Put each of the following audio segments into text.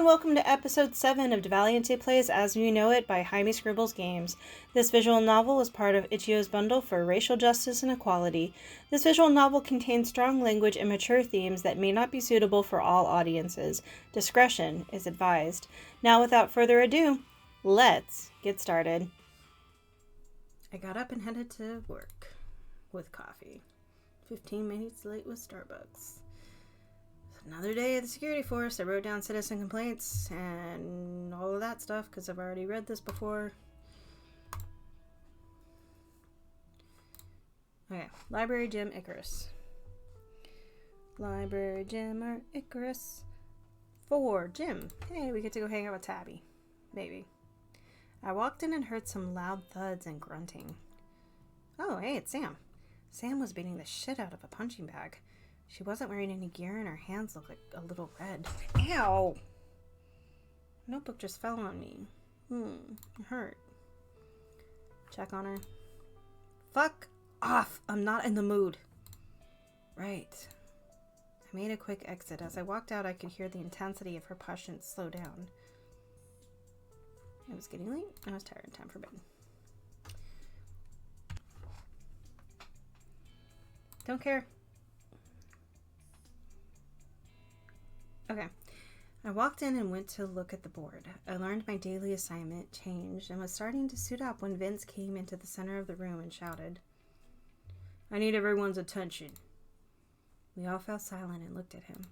and welcome to episode 7 of deValiante Plays As We Know It by Jaime Scribbles Games. This visual novel is part of Ichio's bundle for racial justice and equality. This visual novel contains strong language and mature themes that may not be suitable for all audiences. Discretion is advised. Now, without further ado, let's get started. I got up and headed to work with coffee. 15 minutes late with Starbucks. Another day at the security force. I wrote down citizen complaints and all of that stuff because I've already read this before. Okay, library, gym, Icarus. Library, gym, or Icarus. 4, gym. Hey, we get to go hang out with Tabby. Maybe. I walked in and heard some loud thuds and grunting. Oh, hey, it's Sam. Sam was beating the shit out of a punching bag. She wasn't wearing any gear and her hands looked like a little red. Ow! Notebook just fell on me. It hurt. Check on her. Fuck off! I'm not in the mood. Right. I made a quick exit. As I walked out, I could hear the intensity of her passion slow down. It was getting late. I was tired. Time for bed. Don't care. Okay. I walked in and went to look at the board. I learned my daily assignment changed and was starting to suit up when Vince came into the center of the room and shouted, "I need everyone's attention." We all fell silent and looked at him.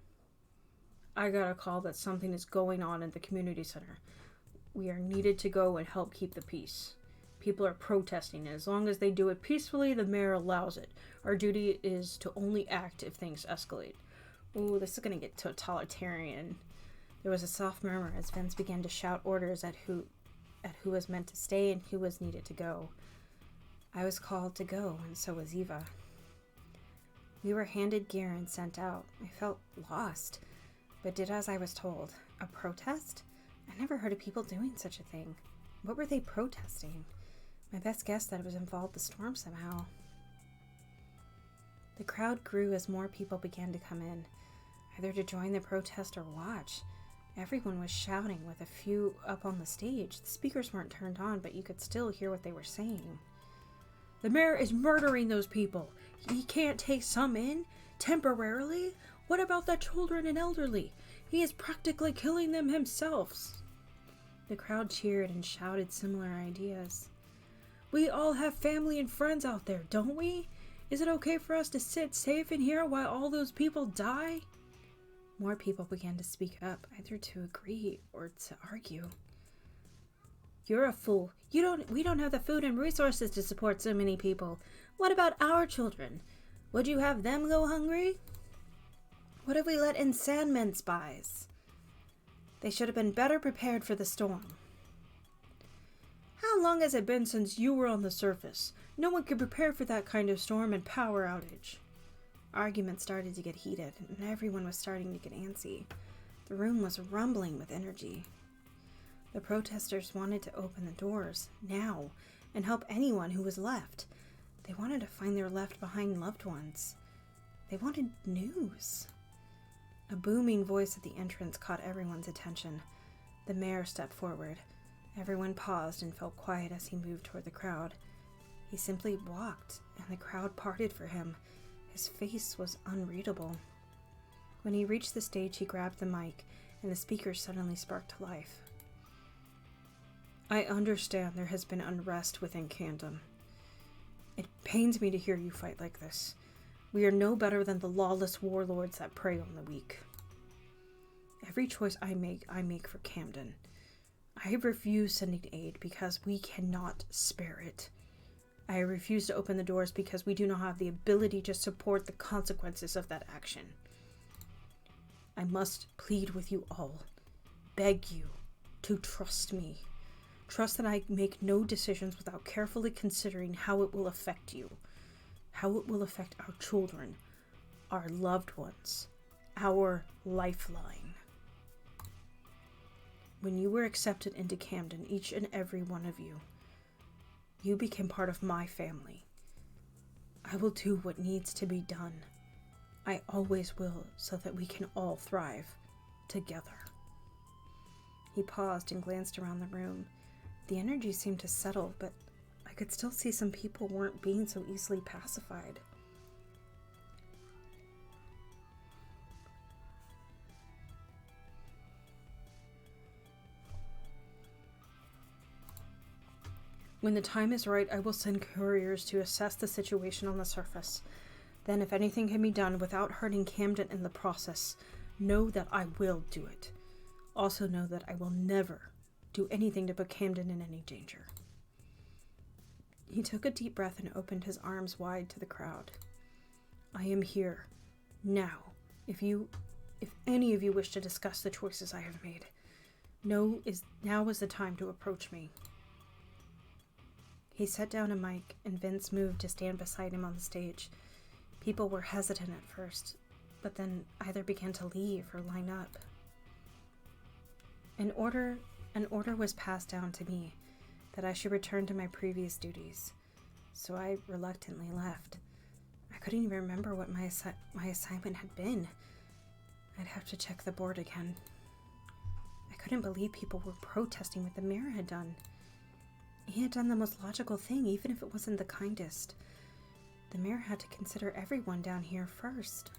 "I got a call that something is going on in the community center. We are needed to go and help keep the peace. People are protesting, and as long as they do it peacefully, the mayor allows it. Our duty is to only act if things escalate." Ooh, this is going to get totalitarian. There was a soft murmur as Vince began to shout orders at who was meant to stay and who was needed to go. I was called to go, and so was Eva. We were handed gear and sent out. I felt lost, but did as I was told. A protest? I never heard of people doing such a thing. What were they protesting? My best guess that it was involved the storm somehow. The crowd grew as more people began to come in, either to join the protest or watch. Everyone was shouting, with a few up on the stage. The speakers weren't turned on, but you could still hear what they were saying. "The mayor is murdering those people. He can't take some in temporarily. What about the children and elderly? He is practically killing them himself." The crowd cheered and shouted similar ideas. "We all have family and friends out there, don't we? Is it okay for us to sit safe in here while all those people die?" More people began to speak up, either to agree or to argue. "You're a fool. We don't have the food and resources to support so many people. What about our children? Would you have them go hungry? What if we let in Sandman spies? They should have been better prepared for the storm. How long has it been since you were on the surface? No one could prepare for that kind of storm and power outage." Arguments started to get heated, and everyone was starting to get antsy. The room was rumbling with energy. The protesters wanted to open the doors, now, and help anyone who was left. They wanted to find their left-behind loved ones. They wanted news. A booming voice at the entrance caught everyone's attention. The mayor stepped forward. Everyone paused and felt quiet as he moved toward the crowd. He simply walked, and the crowd parted for him. His face was unreadable. When he reached the stage, he grabbed the mic, and the speaker suddenly sparked to life. "I understand there has been unrest within Camden. It pains me to hear you fight like this. We are no better than the lawless warlords that prey on the weak. Every choice I make for Camden. I refuse sending aid because we cannot spare it. I refuse to open the doors because we do not have the ability to support the consequences of that action. I must plead with you all, beg you to trust me. Trust that I make no decisions without carefully considering how it will affect you, how it will affect our children, our loved ones, our lifeline. When you were accepted into Camden, each and every one of you, you became part of my family. I will do what needs to be done. I always will, so that we can all thrive together." He paused and glanced around the room. The energy seemed to settle, but I could still see some people weren't being so easily pacified. When the time is right, I will send couriers to assess the situation on the surface. Then, if anything can be done without hurting Camden in the process, know that I will do it. Also know that I will never do anything to put Camden in any danger. He took a deep breath and opened his arms wide to the crowd. I am here, now. If any of you wish to discuss the choices I have made, now is the time to approach me. He set down a mic, and Vince moved to stand beside him on the stage. People were hesitant at first, but then either began to leave or line up. An order was passed down to me that I should return to my previous duties, so I reluctantly left. I couldn't even remember what my assignment had been. I'd have to check the board again. I couldn't believe people were protesting what the mayor had done. He had done the most logical thing, even if it wasn't the kindest. The mayor had to consider everyone down here first.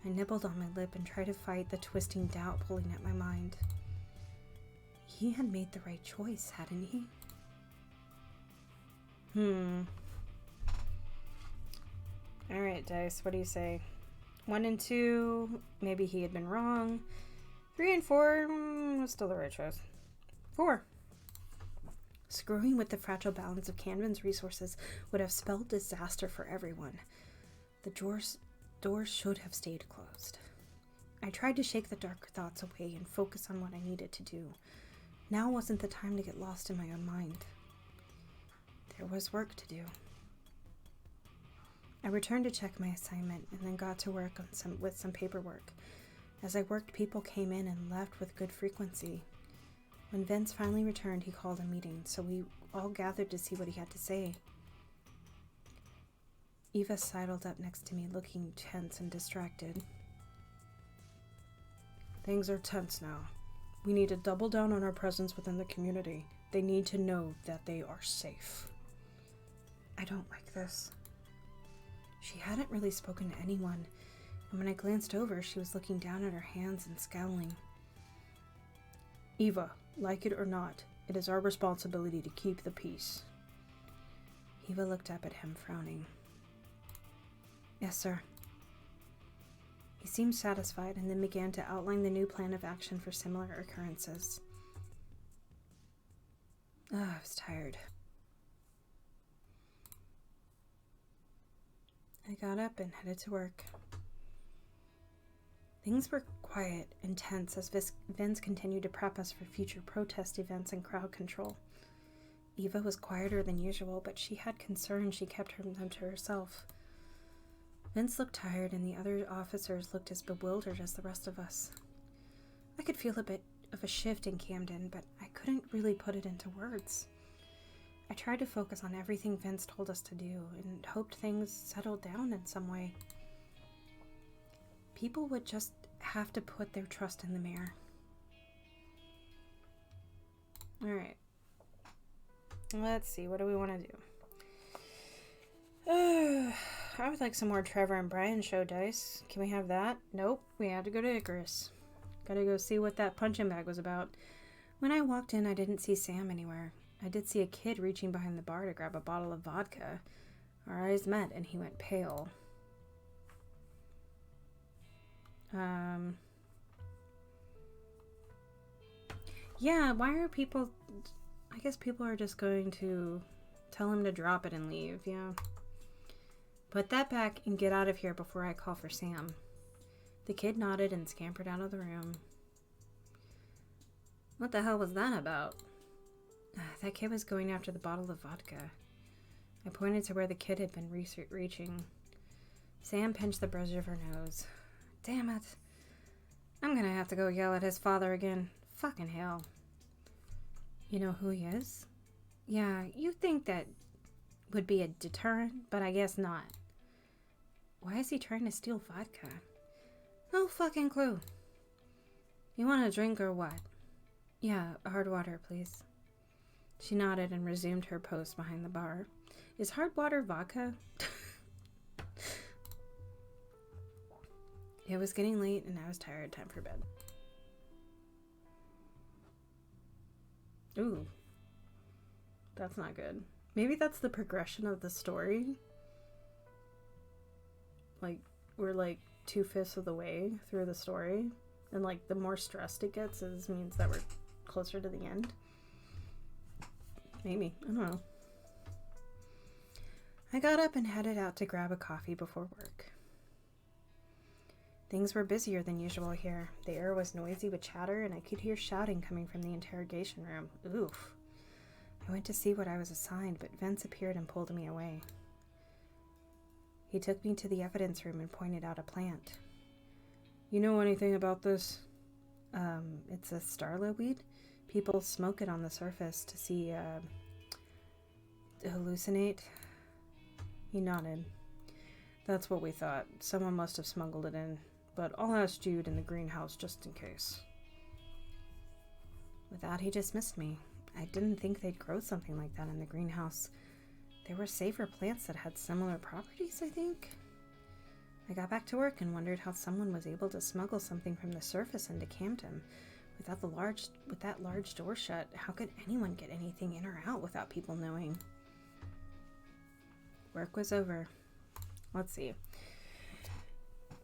I nibbled on my lip and tried to fight the twisting doubt pulling at my mind. He had made the right choice, hadn't he? Alright, Dice, what do you say? 1 and 2, maybe he had been wrong. 3 and 4, was still the right choice. 4. Screwing with the fragile balance of Camden's resources would have spelled disaster for everyone. The doors should have stayed closed. I tried to shake the dark thoughts away and focus on what I needed to do. Now wasn't the time to get lost in my own mind. There was work to do. I returned to check my assignment and then got to work with some paperwork. As I worked, people came in and left with good frequency. When Vince finally returned, he called a meeting, so we all gathered to see what he had to say. Eva sidled up next to me, looking tense and distracted. Things are tense now. We need to double down on our presence within the community. They need to know that they are safe. I don't like this. She hadn't really spoken to anyone, and when I glanced over, she was looking down at her hands and scowling. Eva, like it or not, it is our responsibility to keep the peace. Eva looked up at him, frowning. Yes, sir. He seemed satisfied and then began to outline the new plan of action for similar occurrences. I was tired. I got up and headed to work. Things were quiet and tense as Vince continued to prep us for future protest events and crowd control. Eva was quieter than usual, but she had concerns she kept them to herself. Vince looked tired, and the other officers looked as bewildered as the rest of us. I could feel a bit of a shift in Camden, but I couldn't really put it into words. I tried to focus on everything Vince told us to do and hoped things settled down in some way. People would just have to put their trust in the mayor. Alright. Let's see, what do we want to do? I would like some more Trevor and Brian show dice. Can we have that? Nope, we had to go to Icarus. Gotta go see what that punching bag was about. When I walked in, I didn't see Sam anywhere. I did see a kid reaching behind the bar to grab a bottle of vodka. Our eyes met and he went pale. Yeah, why are people... I guess people are just going to tell him to drop it and leave, yeah. Put that back and get out of here before I call for Sam. The kid nodded and scampered out of the room. What the hell was that about? That kid was going after the bottle of vodka. I pointed to where the kid had been reaching. Sam pinched the bridge of her nose. Damn it. I'm gonna have to go yell at his father again. Fucking hell. You know who he is? Yeah, you'd think that would be a deterrent, but I guess not. Why is he trying to steal vodka? No fucking clue. You want a drink or what? Yeah, hard water, please. She nodded and resumed her post behind the bar. Is hard water vodka? It was getting late and I was tired. Time for bed. Ooh. That's not good. Maybe that's the progression of the story. Like, we're like 2/5 of the way through the story. And like, the more stressed it gets means that we're closer to the end. Maybe. I don't know. I got up and headed out to grab a coffee before work. Things were busier than usual here. The air was noisy with chatter, and I could hear shouting coming from the interrogation room. Oof. I went to see what I was assigned, but Vince appeared and pulled me away. He took me to the evidence room and pointed out a plant. You know anything about this? It's a starla weed. People smoke it on the surface to see, hallucinate. He nodded. That's what we thought. Someone must have smuggled it in, but I'll ask Jude in the greenhouse just in case. With that, he dismissed me. I didn't think they'd grow something like that in the greenhouse. There were safer plants that had similar properties, I think. I got back to work and wondered how someone was able to smuggle something from the surface into Camden. With that large door shut, how could anyone get anything in or out without people knowing? Work was over. Let's see.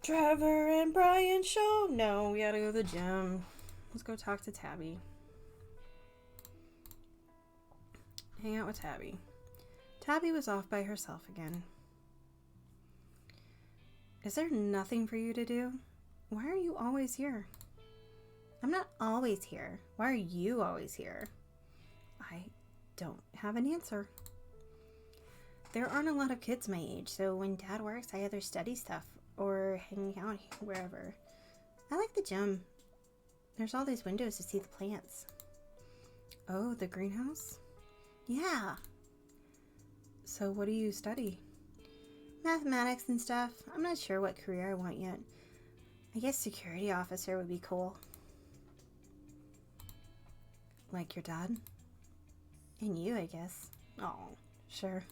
Trevor and Brian show. No, we gotta go to the gym. Let's go talk to Tabby. Hang out with Tabby. Tabby was off by herself again. Is there nothing for you to do? Why are you always here? I'm not always here. Why are you always here? I don't have an answer. There aren't a lot of kids my age, so when Dad works, I either study stuff or hang out wherever. I like the gym. There's all these windows to see the plants. Oh, the greenhouse? Yeah. So what do you study? Mathematics and stuff. I'm not sure what career I want yet. I guess security officer would be cool. Like your dad? And you, I guess. Oh, sure.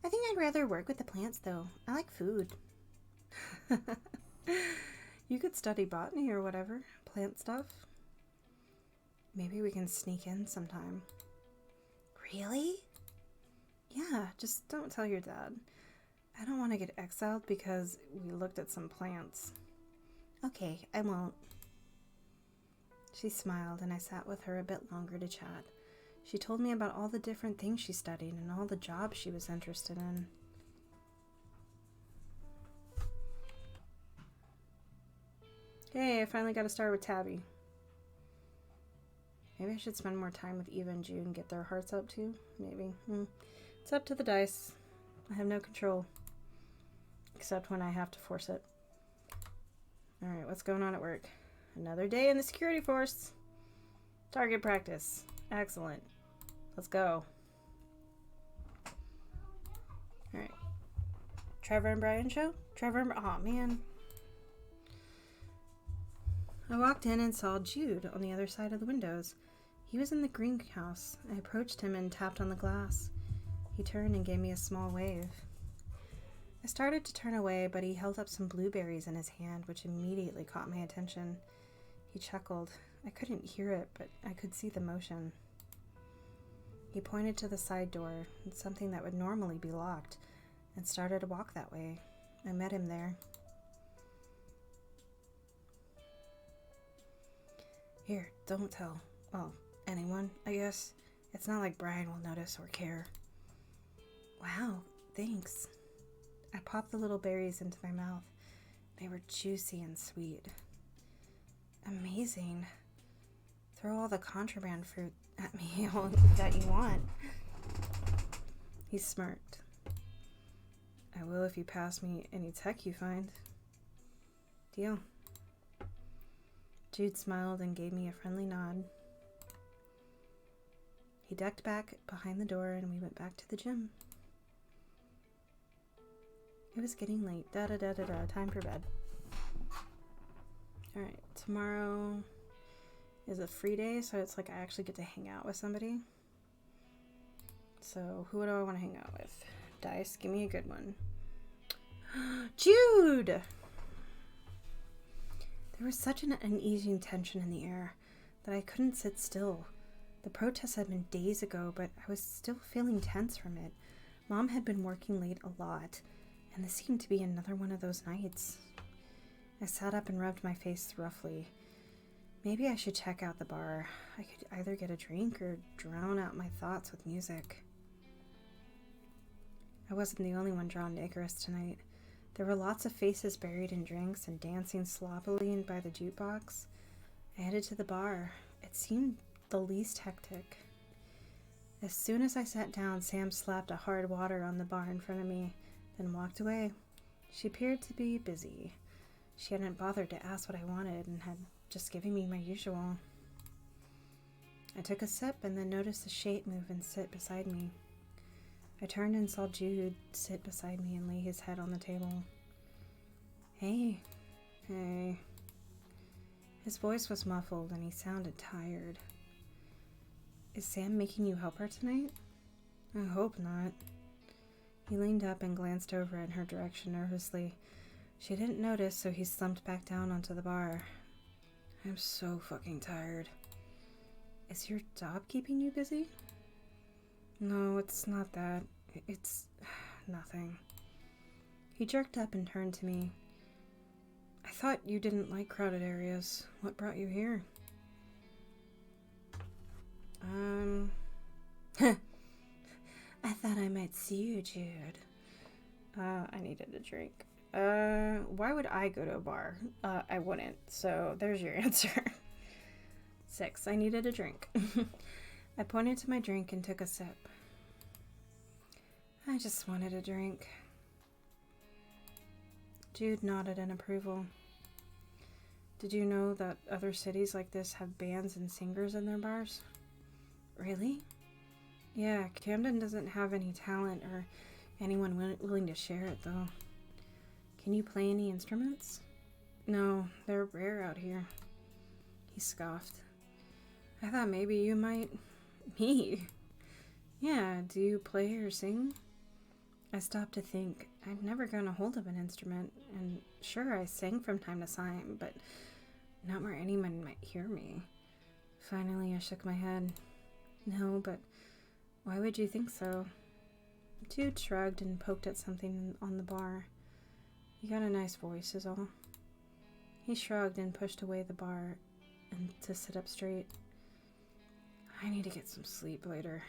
I think I'd rather work with the plants, though. I like food. You could study botany or whatever. Plant stuff. Maybe we can sneak in sometime. Really? Yeah, just don't tell your dad. I don't want to get exiled because we looked at some plants. Okay, I won't. She smiled and I sat with her a bit longer to chat. She told me about all the different things she studied and all the jobs she was interested in. Hey, I finally got to start with Tabby. Maybe I should spend more time with Eva and Jude and get their hearts up too. Maybe. It's up to the dice. I have no control. Except when I have to force it. Alright, what's going on at work? Another day in the security force. Target practice. Excellent. Let's go. Alright. Trevor and Brian show? Oh man. I walked in and saw Jude on the other side of the windows. He was in the greenhouse. I approached him and tapped on the glass. He turned and gave me a small wave. I started to turn away, but he held up some blueberries in his hand, which immediately caught my attention. He chuckled. I couldn't hear it, but I could see the motion. He pointed to the side door, something that would normally be locked, and started to walk that way. I met him there. Here, don't tell. Well, anyone, I guess. It's not like Brian will notice or care. Wow, thanks. I popped the little berries into my mouth. They were juicy and sweet. Amazing. Throw all the contraband fruit at me all that you want. He smirked. I will if you pass me any tech you find. Deal. Jude smiled and gave me a friendly nod. He ducked back behind the door and we went back to the gym. It was getting late. Time for bed. Alright, tomorrow is a free day, so it's like I actually get to hang out with somebody. So who do I want to hang out with? Dice, give me a good one. Jude! There was such an uneasy tension in the air that I couldn't sit still. The protest had been days ago, but I was still feeling tense from it. Mom had been working late a lot, and this seemed to be another one of those nights. I sat up and rubbed my face roughly. Maybe I should check out the bar. I could either get a drink or drown out my thoughts with music. I wasn't the only one drawn to Icarus tonight. There were lots of faces buried in drinks and dancing sloppily by the jukebox. I headed to the bar. It seemed the least hectic. As soon as I sat down, Sam slapped a hard water on the bar in front of me, then walked away. She appeared to be busy. She hadn't bothered to ask what I wanted and had just given me my usual. I took a sip and then noticed a shape move and sit beside me. I turned and saw Jude sit beside me and lay his head on the table. Hey. His voice was muffled and he sounded tired. Is Sam making you help her tonight? I hope not. He leaned up and glanced over in her direction nervously. She didn't notice, so he slumped back down onto the bar. I'm so fucking tired. Is your job keeping you busy? No, it's not that. It's nothing. He jerked up and turned to me. I thought you didn't like crowded areas. What brought you here? I thought I might see you, Jude. I needed a drink. Why would I go to a bar? I wouldn't, so there's your answer. 6. I needed a drink. I pointed to my drink and took a sip. I just wanted a drink. Jude nodded in approval. Did you know that other cities like this have bands and singers in their bars? Really? Yeah, Camden doesn't have any talent or anyone willing to share it, though. Can you play any instruments? No, they're rare out here. He scoffed. I thought maybe you might. Me? Yeah, do you play or sing? I stopped to think. I'd never gotten a hold of an instrument, and sure, I sang from time to time, but not where anyone might hear me. Finally, I shook my head. No, but why would you think so? Jude shrugged and poked at something on the bar. You got a nice voice, is all. He shrugged and pushed away the bar and to sit up straight. I need to get some sleep later.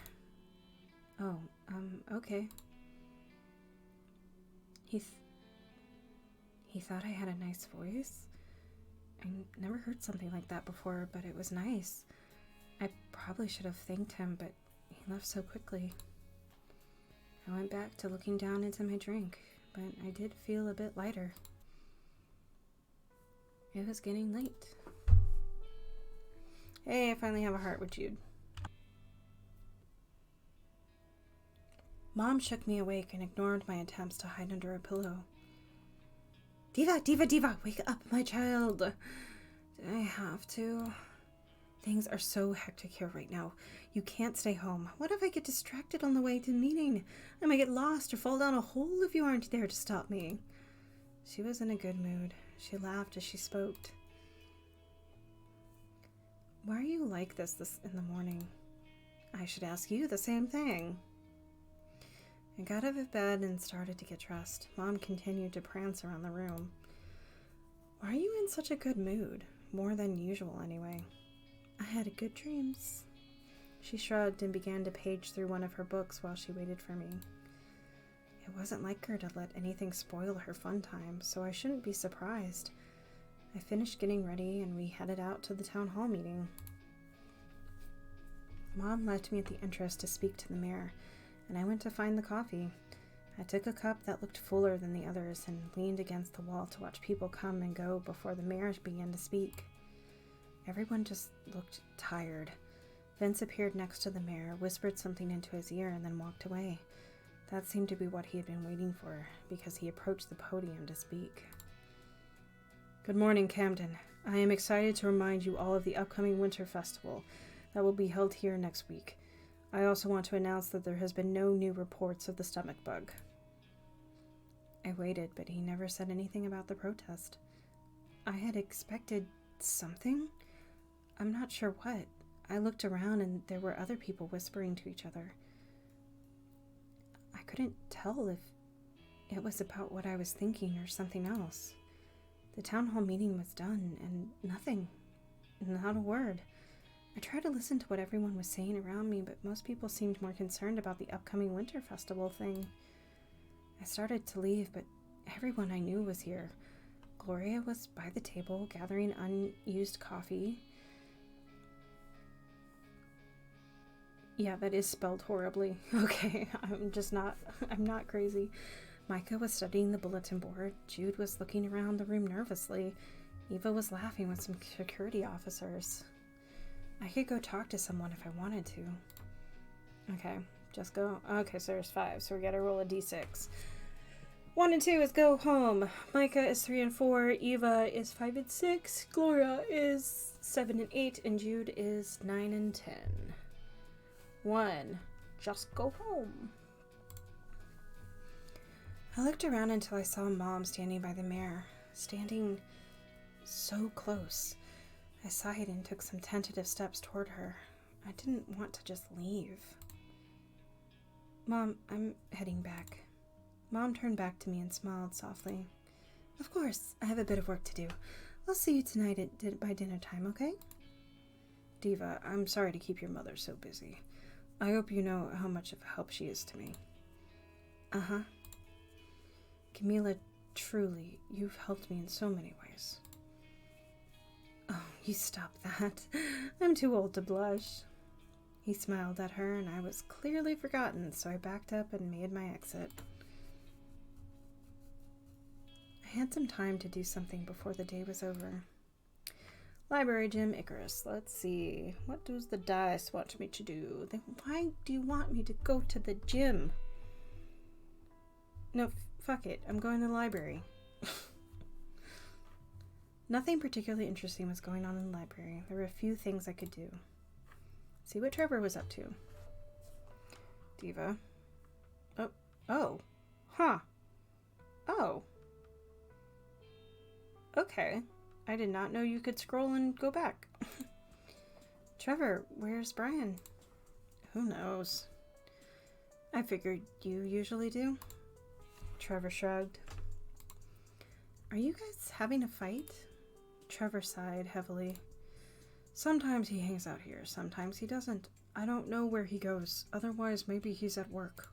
Oh, okay. He thought I had a nice voice. I never heard something like that before, but it was nice. I probably should have thanked him, but he left so quickly. I went back to looking down into my drink, but I did feel a bit lighter. It was getting late. Hey, I finally have a heart with Jude. Mom shook me awake and ignored my attempts to hide under a pillow. Diva, wake up, my child. Do I have to? Things are so hectic here right now. You can't stay home. What if I get distracted on the way to the meeting? I might get lost or fall down a hole if you aren't there to stop me. She was in a good mood. She laughed as she spoke. Why are you like this in the morning? I should ask you the same thing. I got out of bed and started to get dressed. Mom continued to prance around the room. Why are you in such a good mood? More than usual, anyway. I had good dreams. She shrugged and began to page through one of her books while she waited for me. It wasn't like her to let anything spoil her fun time, so I shouldn't be surprised. I finished getting ready and we headed out to the town hall meeting. Mom left me at the entrance to speak to the mayor, and I went to find the coffee. I took a cup that looked fuller than the others and leaned against the wall to watch people come and go before the mayor began to speak. Everyone just looked tired. Vince appeared next to the mayor, whispered something into his ear, and then walked away. That seemed to be what he had been waiting for, because he approached the podium to speak. Good morning, Camden. I am excited to remind you all of the upcoming Winter Festival that will be held here next week. I also want to announce that there has been no new reports of the stomach bug. I waited, but he never said anything about the protest. I had expected something? I'm not sure what. I looked around and there were other people whispering to each other. I couldn't tell if it was about what I was thinking or something else. The town hall meeting was done and nothing. Not a word. I tried to listen to what everyone was saying around me, but most people seemed more concerned about the upcoming Winter Festival thing. I started to leave, but everyone I knew was here. Gloria was by the table, gathering unused coffee. Yeah, that is spelled horribly. Okay, I'm not crazy. Micah was studying the bulletin board. Jude was looking around the room nervously. Eva was laughing with some security officers. I could go talk to someone if I wanted to. Okay, just go. Okay, so there's 5, so we gotta roll a d6. 1 and 2 is go home. Micah is 3 and 4. Eva is 5 and 6. Gloria is 7 and 8. And Jude is 9 and 10. 1. Just go home. I looked around until I saw Mom standing by the mirror, standing so close. I sighed and took some tentative steps toward her. I didn't want to just leave. Mom, I'm heading back. Mom turned back to me and smiled softly. Of course, I have a bit of work to do. I'll see you tonight by dinner time, okay? Diva, I'm sorry to keep your mother so busy. I hope you know how much of a help she is to me. Uh-huh. Camila, truly, you've helped me in so many ways. Oh, you stop that. I'm too old to blush. He smiled at her, and I was clearly forgotten, so I backed up and made my exit. I had some time to do something before the day was over. Library gym, Icarus. Let's see. What does the dice want me to do? Why do you want me to go to the gym? No, fuck it. I'm going to the library. Nothing particularly interesting was going on in the library. There were a few things I could do. See what Trevor was up to. Diva. Oh. Huh. Oh. Okay. I did not know you could scroll and go back. Trevor, where's Brian? Who knows? I figured you usually do. Trevor shrugged. Are you guys having a fight? Trevor sighed heavily. Sometimes he hangs out here, sometimes he doesn't. I don't know where he goes. Otherwise, maybe he's at work.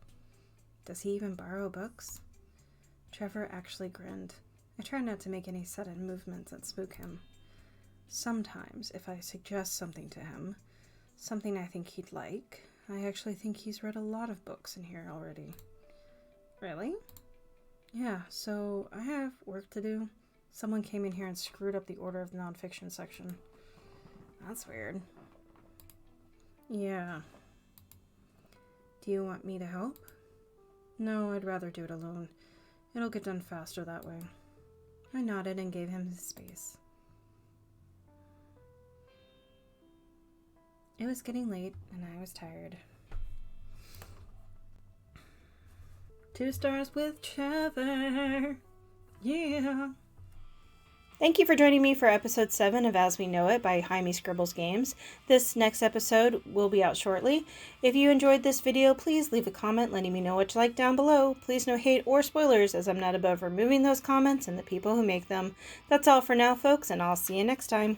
Does he even borrow books? Trevor actually grinned. I try not to make any sudden movements that spook him. Sometimes, if I suggest something to him, something I think he'd like, I actually think he's read a lot of books in here already. Really? Yeah, so I have work to do. Someone came in here and screwed up the order of the nonfiction section. That's weird. Yeah. Do you want me to help? No, I'd rather do it alone. It'll get done faster that way. I nodded and gave him his space. It was getting late, and I was tired. 2 stars with Trevor. Yeah. Thank you for joining me for episode 7 of As We Know It by Jaime Scribbles Games. This next episode will be out shortly. If you enjoyed this video, please leave a comment letting me know what you like down below. Please no hate or spoilers, as I'm not above removing those comments and the people who make them. That's all for now, folks, and I'll see you next time.